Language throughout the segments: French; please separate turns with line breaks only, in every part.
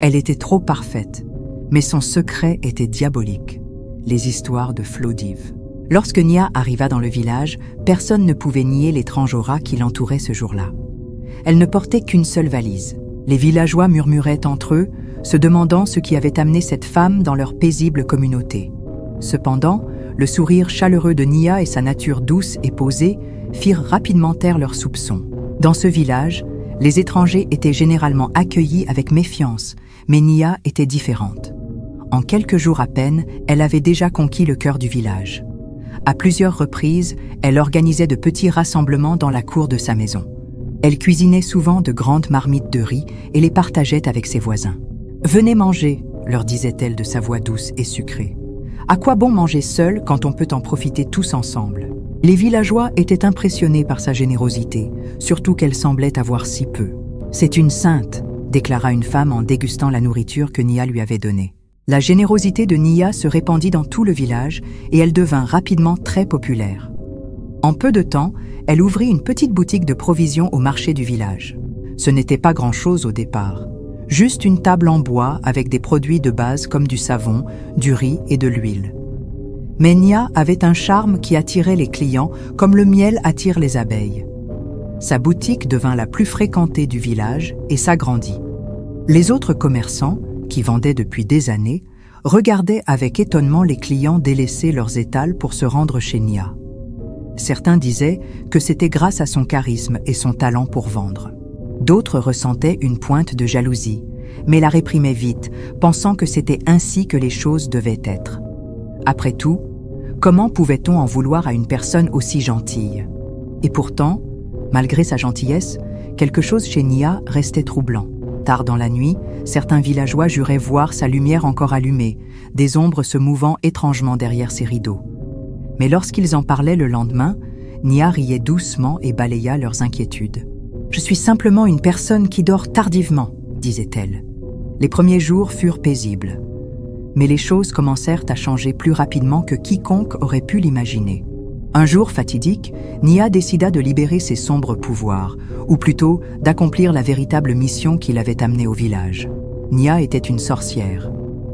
Elle était trop parfaite, mais son secret était diabolique. Les histoires de Plovdiv. Lorsque Nia arriva dans le village, personne ne pouvait nier l'étrange aura qui l'entourait ce jour-là. Elle ne portait qu'une seule valise. Les villageois murmuraient entre eux, se demandant ce qui avait amené cette femme dans leur paisible communauté. Cependant, le sourire chaleureux de Nia et sa nature douce et posée firent rapidement taire leurs soupçons. Dans ce village, les étrangers étaient généralement accueillis avec méfiance, mais Nia était différente. En quelques jours à peine, elle avait déjà conquis le cœur du village. À plusieurs reprises, elle organisait de petits rassemblements dans la cour de sa maison. Elle cuisinait souvent de grandes marmites de riz et les partageait avec ses voisins. « Venez manger », leur disait-elle de sa voix douce et sucrée. « À quoi bon manger seul quand on peut en profiter tous ensemble ?» Les villageois étaient impressionnés par sa générosité, surtout qu'elle semblait avoir si peu. « C'est une sainte », déclara une femme en dégustant la nourriture que Nia lui avait donnée. La générosité de Nia se répandit dans tout le village et elle devint rapidement très populaire. En peu de temps, elle ouvrit une petite boutique de provisions au marché du village. Ce n'était pas grand-chose au départ. Juste une table en bois avec des produits de base comme du savon, du riz et de l'huile. Mais Nia avait un charme qui attirait les clients comme le miel attire les abeilles. Sa boutique devint la plus fréquentée du village et s'agrandit. Les autres commerçants, qui vendaient depuis des années, regardaient avec étonnement les clients délaisser leurs étals pour se rendre chez Nia. Certains disaient que c'était grâce à son charisme et son talent pour vendre. D'autres ressentaient une pointe de jalousie, mais la réprimaient vite, pensant que c'était ainsi que les choses devaient être. Après tout, comment pouvait-on en vouloir à une personne aussi gentille? Et pourtant, malgré sa gentillesse, quelque chose chez Nia restait troublant. Tard dans la nuit, certains villageois juraient voir sa lumière encore allumée, des ombres se mouvant étrangement derrière ses rideaux. Mais lorsqu'ils en parlaient le lendemain, Nia riait doucement et balaya leurs inquiétudes. « Je suis simplement une personne qui dort tardivement », disait-elle. Les premiers jours furent paisibles. Mais les choses commencèrent à changer plus rapidement que quiconque aurait pu l'imaginer. Un jour fatidique, Nia décida de libérer ses sombres pouvoirs, ou plutôt d'accomplir la véritable mission qui l'avait amenée au village. Nia était une sorcière.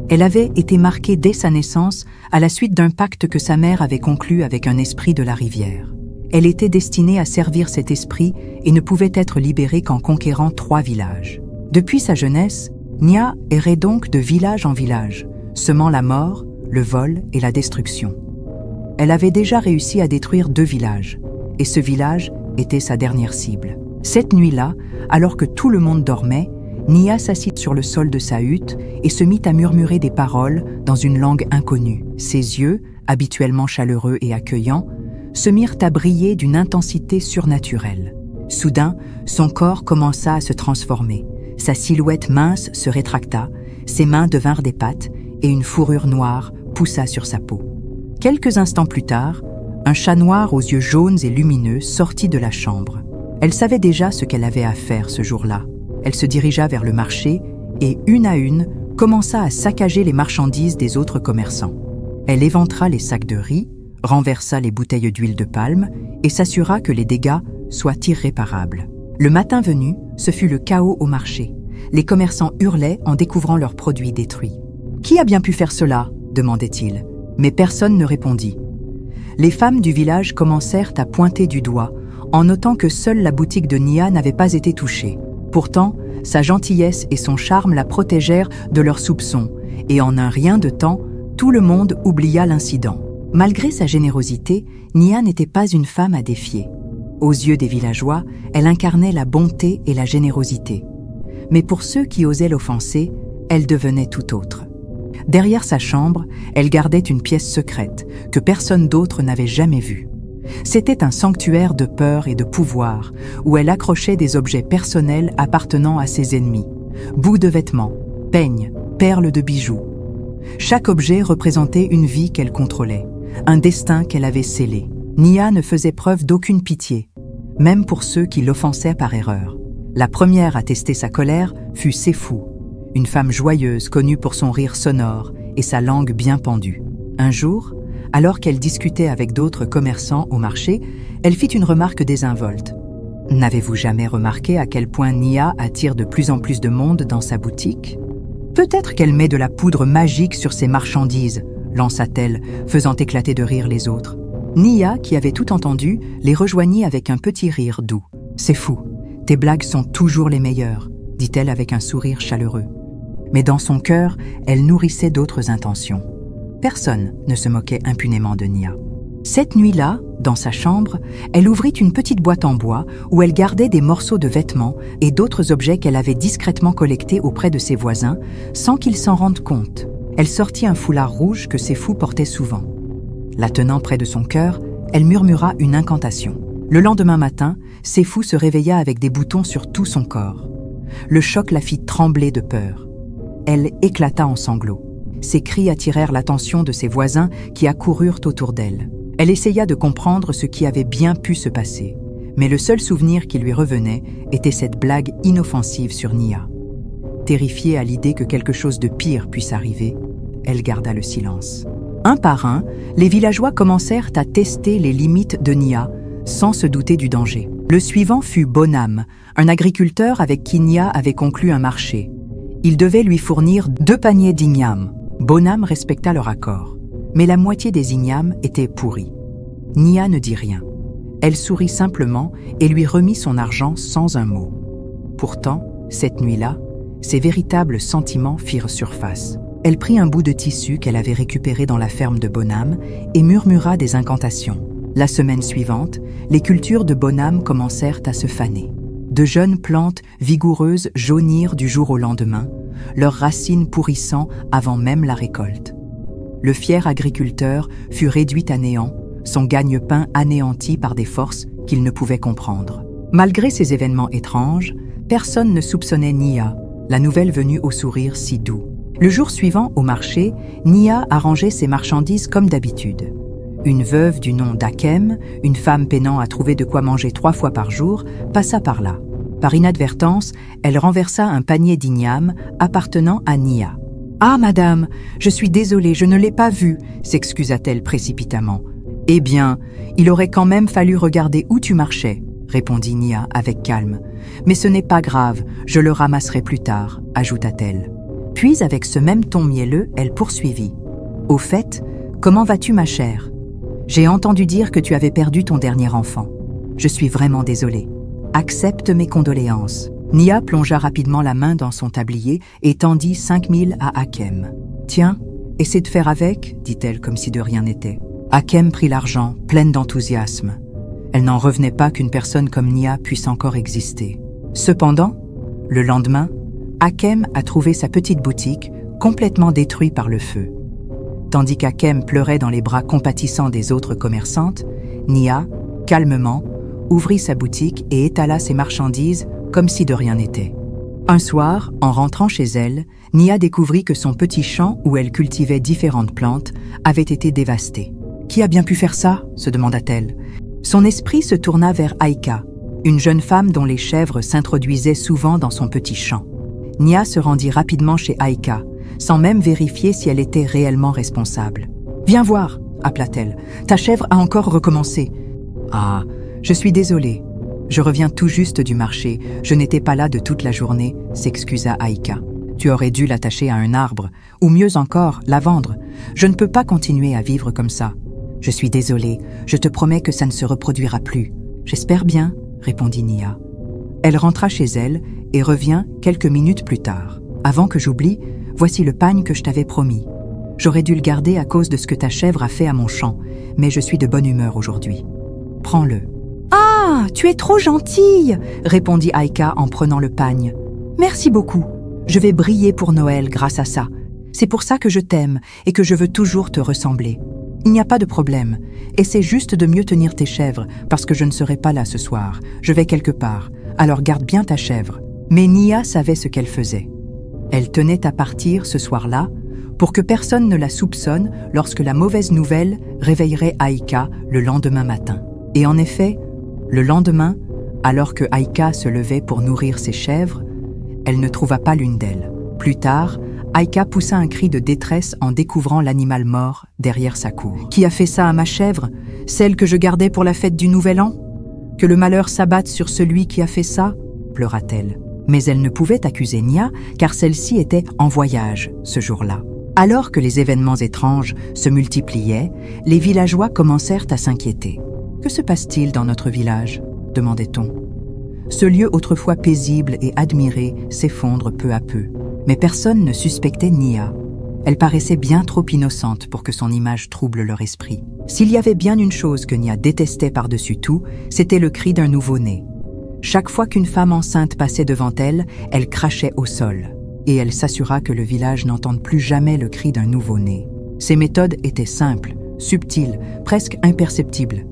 Elle avait été marquée dès sa naissance à la suite d'un pacte que sa mère avait conclu avec un esprit de la rivière. Elle était destinée à servir cet esprit et ne pouvait être libérée qu'en conquérant 3 villages. Depuis sa jeunesse, Nia errait donc de village en village, semant la mort, le vol et la destruction. Elle avait déjà réussi à détruire 2 villages, et ce village était sa dernière cible. Cette nuit-là, alors que tout le monde dormait, Nia s'assit sur le sol de sa hutte et se mit à murmurer des paroles dans une langue inconnue. Ses yeux, habituellement chaleureux et accueillants, se mirent à briller d'une intensité surnaturelle. Soudain, son corps commença à se transformer. Sa silhouette mince se rétracta, ses mains devinrent des pattes et une fourrure noire poussa sur sa peau. Quelques instants plus tard, un chat noir aux yeux jaunes et lumineux sortit de la chambre. Elle savait déjà ce qu'elle avait à faire ce jour-là. Elle se dirigea vers le marché et, une à une, commença à saccager les marchandises des autres commerçants. Elle éventra les sacs de riz, renversa les bouteilles d'huile de palme et s'assura que les dégâts soient irréparables. Le matin venu, ce fut le chaos au marché. Les commerçants hurlaient en découvrant leurs produits détruits. « Qui a bien pu faire cela ?» demandait-il. Mais personne ne répondit. Les femmes du village commencèrent à pointer du doigt, en notant que seule la boutique de Nia n'avait pas été touchée. Pourtant, sa gentillesse et son charme la protégèrent de leurs soupçons, et en un rien de temps, tout le monde oublia l'incident. Malgré sa générosité, Nia n'était pas une femme à défier. Aux yeux des villageois, elle incarnait la bonté et la générosité. Mais pour ceux qui osaient l'offenser, elle devenait tout autre. Derrière sa chambre, elle gardait une pièce secrète que personne d'autre n'avait jamais vue. C'était un sanctuaire de peur et de pouvoir où elle accrochait des objets personnels appartenant à ses ennemis. Bouts de vêtements, peignes, perles de bijoux. Chaque objet représentait une vie qu'elle contrôlait, un destin qu'elle avait scellé. Nia ne faisait preuve d'aucune pitié, même pour ceux qui l'offensaient par erreur. La première à tester sa colère fut Sefou, une femme joyeuse connue pour son rire sonore et sa langue bien pendue. Un jour, alors qu'elle discutait avec d'autres commerçants au marché, elle fit une remarque désinvolte. « N'avez-vous jamais remarqué à quel point Nia attire de plus en plus de monde dans sa boutique ?» Peut-être qu'elle met de la poudre magique sur ses marchandises, lança-t-elle, faisant éclater de rire les autres. Nia, qui avait tout entendu, les rejoignit avec un petit rire doux. « C'est fou, tes blagues sont toujours les meilleures », dit-elle avec un sourire chaleureux. Mais dans son cœur, elle nourrissait d'autres intentions. Personne ne se moquait impunément de Nia. Cette nuit-là, dans sa chambre, elle ouvrit une petite boîte en bois où elle gardait des morceaux de vêtements et d'autres objets qu'elle avait discrètement collectés auprès de ses voisins, sans qu'ils s'en rendent compte. Elle sortit un foulard rouge que ses fous portaient souvent. La tenant près de son cœur, elle murmura une incantation. Le lendemain matin, ses fous se réveilla avec des boutons sur tout son corps. Le choc la fit trembler de peur. Elle éclata en sanglots. Ses cris attirèrent l'attention de ses voisins qui accoururent autour d'elle. Elle essaya de comprendre ce qui avait bien pu se passer, mais le seul souvenir qui lui revenait était cette blague inoffensive sur Nia. Terrifiée à l'idée que quelque chose de pire puisse arriver, elle garda le silence. Un par un, les villageois commencèrent à tester les limites de Nia, sans se douter du danger. Le suivant fut Bonham, un agriculteur avec qui Nia avait conclu un marché. Il devait lui fournir 2 paniers d'ignames. Bonham respecta leur accord, mais la moitié des ignames était pourris. Nia ne dit rien. Elle sourit simplement et lui remit son argent sans un mot. Pourtant, cette nuit-là, ses véritables sentiments firent surface. Elle prit un bout de tissu qu'elle avait récupéré dans la ferme de Bonham et murmura des incantations. La semaine suivante, les cultures de Bonham commencèrent à se faner. De jeunes plantes vigoureuses jaunirent du jour au lendemain, leurs racines pourrissant avant même la récolte. Le fier agriculteur fut réduit à néant, son gagne-pain anéanti par des forces qu'il ne pouvait comprendre. Malgré ces événements étranges, personne ne soupçonnait Nia, la nouvelle venue au sourire si doux. Le jour suivant, au marché, Nia arrangeait ses marchandises comme d'habitude. Une veuve du nom d'Akem, une femme peinant à trouver de quoi manger 3 fois par jour, passa par là. Par inadvertance, elle renversa un panier d'ignames appartenant à Nia. « Ah, madame, je suis désolée, je ne l'ai pas vu », s'excusa-t-elle précipitamment. « Eh bien, il aurait quand même fallu regarder où tu marchais », répondit Nia avec calme. « Mais ce n'est pas grave, je le ramasserai plus tard », ajouta-t-elle. Puis, avec ce même ton mielleux, elle poursuivit. « Au fait, comment vas-tu, ma chère ? J'ai entendu dire que tu avais perdu ton dernier enfant. Je suis vraiment désolée. Accepte mes condoléances. » Nia plongea rapidement la main dans son tablier et tendit 5000 à Akem. « Tiens, essaie de faire avec, dit-elle comme si de rien n'était. Akem prit l'argent, pleine d'enthousiasme. Elle n'en revenait pas qu'une personne comme Nia puisse encore exister. Cependant, le lendemain, Akem a trouvé sa petite boutique complètement détruite par le feu. Tandis qu'Akem pleurait dans les bras compatissants des autres commerçantes, Nia, calmement, ouvrit sa boutique et étala ses marchandises comme si de rien n'était. Un soir, en rentrant chez elle, Nia découvrit que son petit champ où elle cultivait différentes plantes avait été dévasté. « Qui a bien pu faire ça ?» se demanda-t-elle. Son esprit se tourna vers Aïka, une jeune femme dont les chèvres s'introduisaient souvent dans son petit champ. Nia se rendit rapidement chez Aïka, sans même vérifier si elle était réellement responsable. « Viens voir !» appela-t-elle. « Ta chèvre a encore recommencé. »« Ah, je suis désolée. Je reviens tout juste du marché. Je n'étais pas là de toute la journée, » s'excusa Aïka. « Tu aurais dû l'attacher à un arbre, ou mieux encore, la vendre. Je ne peux pas continuer à vivre comme ça. Je suis désolée. Je te promets que ça ne se reproduira plus. »« J'espère bien, » répondit Nia. Elle rentra chez elle et revint quelques minutes plus tard. « Avant que j'oublie, voici le pagne que je t'avais promis. J'aurais dû le garder à cause de ce que ta chèvre a fait à mon champ, mais je suis de bonne humeur aujourd'hui. Prends-le. »« Ah, tu es trop gentille !» répondit Aïka en prenant le pagne. « Merci beaucoup. Je vais briller pour Noël grâce à ça. C'est pour ça que je t'aime et que je veux toujours te ressembler. Il n'y a pas de problème. Essaie juste de mieux tenir tes chèvres parce que je ne serai pas là ce soir. Je vais quelque part. Alors garde bien ta chèvre. » Mais Nia savait ce qu'elle faisait. Elle tenait à partir ce soir-là pour que personne ne la soupçonne lorsque la mauvaise nouvelle réveillerait Aïka le lendemain matin. Et en effet, le lendemain, alors que Aïka se levait pour nourrir ses chèvres, elle ne trouva pas l'une d'elles. Plus tard, Aïka poussa un cri de détresse en découvrant l'animal mort derrière sa cour. « Qui a fait ça à ma chèvre, celle que je gardais pour la fête du Nouvel An ? Que le malheur s'abatte sur celui qui a fait ça ?» pleura-t-elle. Mais elle ne pouvait accuser Nia car celle-ci était en voyage ce jour-là. Alors que les événements étranges se multipliaient, les villageois commencèrent à s'inquiéter. « Que se passe-t-il dans notre village ?» demandait-on. Ce lieu autrefois paisible et admiré s'effondre peu à peu. Mais personne ne suspectait Nia. Elle paraissait bien trop innocente pour que son image trouble leur esprit. S'il y avait bien une chose que Nia détestait par-dessus tout, c'était le cri d'un nouveau-né. Chaque fois qu'une femme enceinte passait devant elle, elle crachait au sol. Et elle s'assura que le village n'entende plus jamais le cri d'un nouveau-né. Ses méthodes étaient simples, subtiles, presque imperceptibles.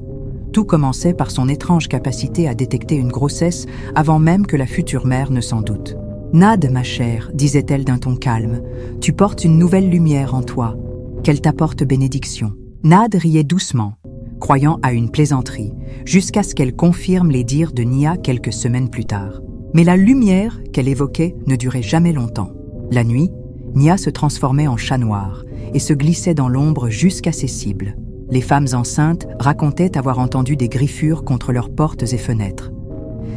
Tout commençait par son étrange capacité à détecter une grossesse avant même que la future mère ne s'en doute. « Nad, ma chère, disait-elle d'un ton calme, tu portes une nouvelle lumière en toi. Qu'elle t'apporte bénédiction. » Nad riait doucement, croyant à une plaisanterie, jusqu'à ce qu'elle confirme les dires de Nia quelques semaines plus tard. Mais la lumière qu'elle évoquait ne durait jamais longtemps. La nuit, Nia se transformait en chat noir et se glissait dans l'ombre jusqu'à ses cibles. Les femmes enceintes racontaient avoir entendu des griffures contre leurs portes et fenêtres.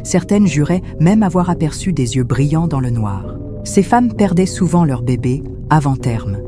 Certaines juraient même avoir aperçu des yeux brillants dans le noir. Ces femmes perdaient souvent leur bébé avant terme.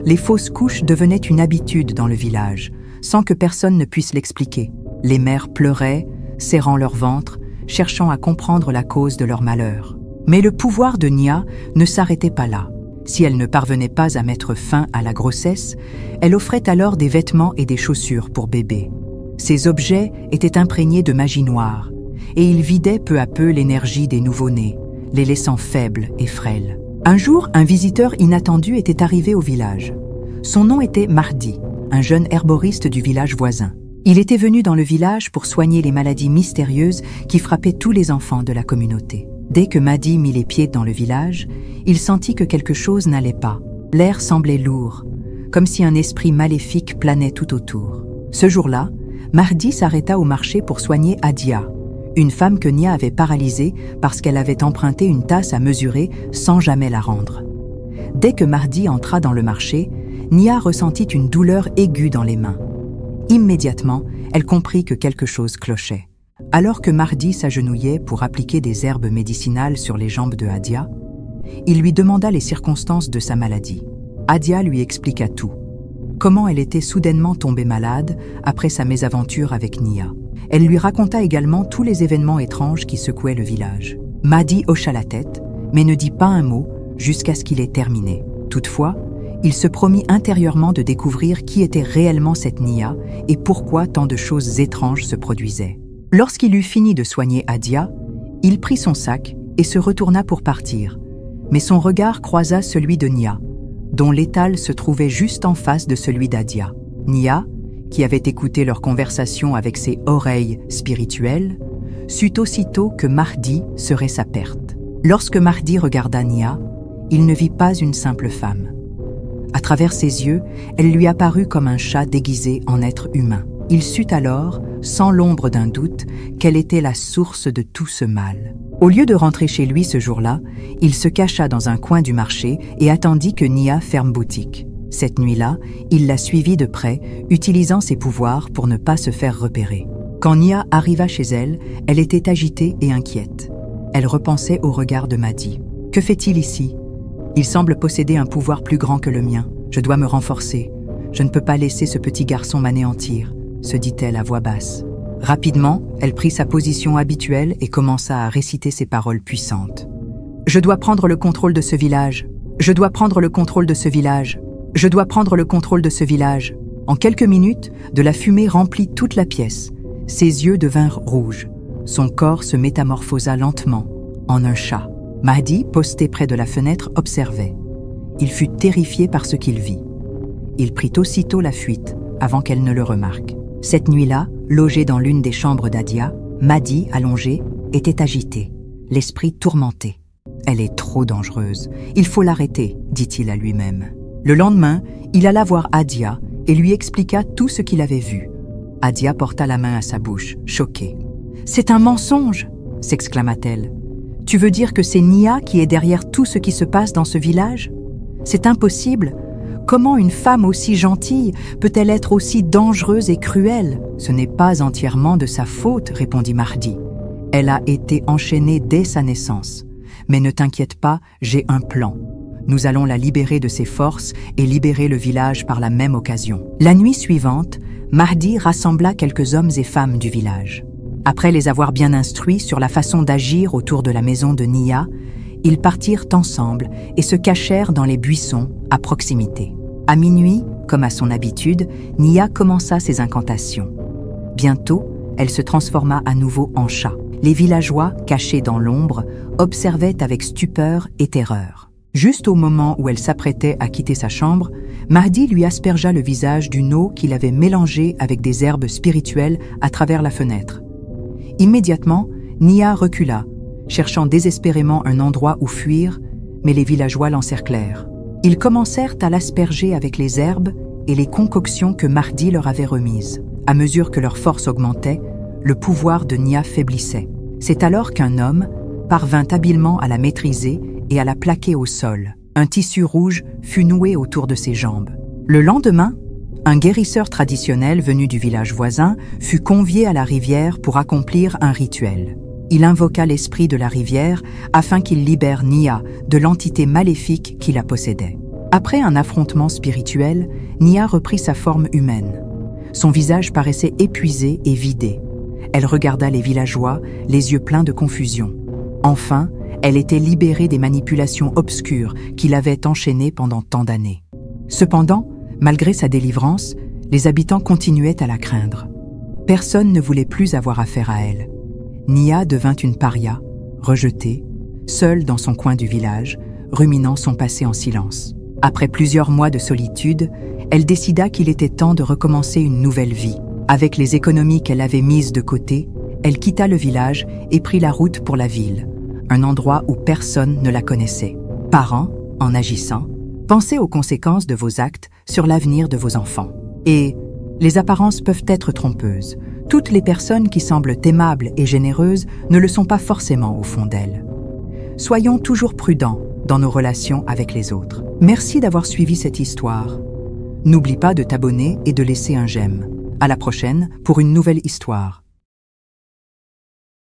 Les fausses couches devenaient une habitude dans le village, sans que personne ne puisse l'expliquer. Les mères pleuraient, serrant leur ventre, cherchant à comprendre la cause de leur malheur. Mais le pouvoir de Nia ne s'arrêtait pas là. Si elle ne parvenait pas à mettre fin à la grossesse, elle offrait alors des vêtements et des chaussures pour bébé. Ces objets étaient imprégnés de magie noire, et ils vidaient peu à peu l'énergie des nouveau-nés, les laissant faibles et frêles. Un jour, un visiteur inattendu était arrivé au village. Son nom était Mardi, un jeune herboriste du village voisin. Il était venu dans le village pour soigner les maladies mystérieuses qui frappaient tous les enfants de la communauté. Dès que Mardi mit les pieds dans le village, il sentit que quelque chose n'allait pas. L'air semblait lourd, comme si un esprit maléfique planait tout autour. Ce jour-là, Mardi s'arrêta au marché pour soigner Adia, une femme que Nia avait paralysée parce qu'elle avait emprunté une tasse à mesurer sans jamais la rendre. Dès que Mardi entra dans le marché, Nia ressentit une douleur aiguë dans les mains. Immédiatement, elle comprit que quelque chose clochait. Alors que Mardi s'agenouillait pour appliquer des herbes médicinales sur les jambes de Adia, il lui demanda les circonstances de sa maladie. Adia lui expliqua tout. Comment elle était soudainement tombée malade après sa mésaventure avec Nia. Elle lui raconta également tous les événements étranges qui secouaient le village. Mardi hocha la tête, mais ne dit pas un mot jusqu'à ce qu'il ait terminé. Toutefois, il se promit intérieurement de découvrir qui était réellement cette Nia et pourquoi tant de choses étranges se produisaient. Lorsqu'il eut fini de soigner Adia, il prit son sac et se retourna pour partir. Mais son regard croisa celui de Nia, dont l'étal se trouvait juste en face de celui d'Adia. Nia, qui avait écouté leur conversation avec ses oreilles spirituelles, sut aussitôt que Mardi serait sa perte. Lorsque Mardi regarda Nia, il ne vit pas une simple femme. À travers ses yeux, elle lui apparut comme un chat déguisé en être humain. Il sut alors, sans l'ombre d'un doute, qu'elle était la source de tout ce mal. Au lieu de rentrer chez lui ce jour-là, il se cacha dans un coin du marché et attendit que Nia ferme boutique. Cette nuit-là, il la suivit de près, utilisant ses pouvoirs pour ne pas se faire repérer. Quand Nia arriva chez elle, elle était agitée et inquiète. Elle repensait au regard de Mardi. « Que fait-il ici ? Il semble posséder un pouvoir plus grand que le mien. Je dois me renforcer. Je ne peux pas laisser ce petit garçon m'anéantir, » se dit-elle à voix basse. Rapidement, elle prit sa position habituelle et commença à réciter ces paroles puissantes. « Je dois prendre le contrôle de ce village. Je dois prendre le contrôle de ce village. Je dois prendre le contrôle de ce village. » En quelques minutes, de la fumée remplit toute la pièce. Ses yeux devinrent rouges. Son corps se métamorphosa lentement, en un chat. Mardi, posté près de la fenêtre, observait. Il fut terrifié par ce qu'il vit. Il prit aussitôt la fuite, avant qu'elle ne le remarque. Cette nuit-là, logé dans l'une des chambres d'Adia, Mardi, allongé, était agité, l'esprit tourmenté. « Elle est trop dangereuse. Il faut l'arrêter, » dit-il à lui-même. Le lendemain, il alla voir Adia et lui expliqua tout ce qu'il avait vu. Adia porta la main à sa bouche, choquée. « C'est un mensonge !» s'exclama-t-elle. « Tu veux dire que c'est Nia qui est derrière tout ce qui se passe dans ce village ? C'est impossible. Comment une femme aussi gentille peut-elle être aussi dangereuse et cruelle ? » « Ce n'est pas entièrement de sa faute, » répondit Mardi. « Elle a été enchaînée dès sa naissance. Mais ne t'inquiète pas, j'ai un plan. Nous allons la libérer de ses forces et libérer le village par la même occasion. » La nuit suivante, Mahdi rassembla quelques hommes et femmes du village. Après les avoir bien instruits sur la façon d'agir autour de la maison de Nia, ils partirent ensemble et se cachèrent dans les buissons à proximité. À minuit, comme à son habitude, Nia commença ses incantations. Bientôt, elle se transforma à nouveau en chat. Les villageois, cachés dans l'ombre, observaient avec stupeur et terreur. Juste au moment où elle s'apprêtait à quitter sa chambre, Mahdi lui aspergea le visage d'une eau qu'il avait mélangée avec des herbes spirituelles à travers la fenêtre. Immédiatement, Nia recula, cherchant désespérément un endroit où fuir, mais les villageois l'encerclèrent. Ils commencèrent à l'asperger avec les herbes et les concoctions que Mahdi leur avait remises. À mesure que leur force augmentait, le pouvoir de Nia faiblissait. C'est alors qu'un homme parvint habilement à la maîtriser et à la plaquer au sol. Un tissu rouge fut noué autour de ses jambes. Le lendemain, un guérisseur traditionnel venu du village voisin fut convié à la rivière pour accomplir un rituel. Il invoqua l'esprit de la rivière afin qu'il libère Nia de l'entité maléfique qui la possédait. Après un affrontement spirituel, Nia reprit sa forme humaine. Son visage paraissait épuisé et vidé. Elle regarda les villageois, les yeux pleins de confusion. Enfin, elle était libérée des manipulations obscures qui l'avaient enchaînée pendant tant d'années. Cependant, malgré sa délivrance, les habitants continuaient à la craindre. Personne ne voulait plus avoir affaire à elle. Nia devint une paria, rejetée, seule dans son coin du village, ruminant son passé en silence. Après plusieurs mois de solitude, elle décida qu'il était temps de recommencer une nouvelle vie. Avec les économies qu'elle avait mises de côté, elle quitta le village et prit la route pour la ville, un endroit où personne ne la connaissait. Parents, en agissant, pensez aux conséquences de vos actes sur l'avenir de vos enfants. Et les apparences peuvent être trompeuses. Toutes les personnes qui semblent aimables et généreuses ne le sont pas forcément au fond d'elles. Soyons toujours prudents dans nos relations avec les autres. Merci d'avoir suivi cette histoire. N'oublie pas de t'abonner et de laisser un j'aime. À la prochaine pour une nouvelle histoire.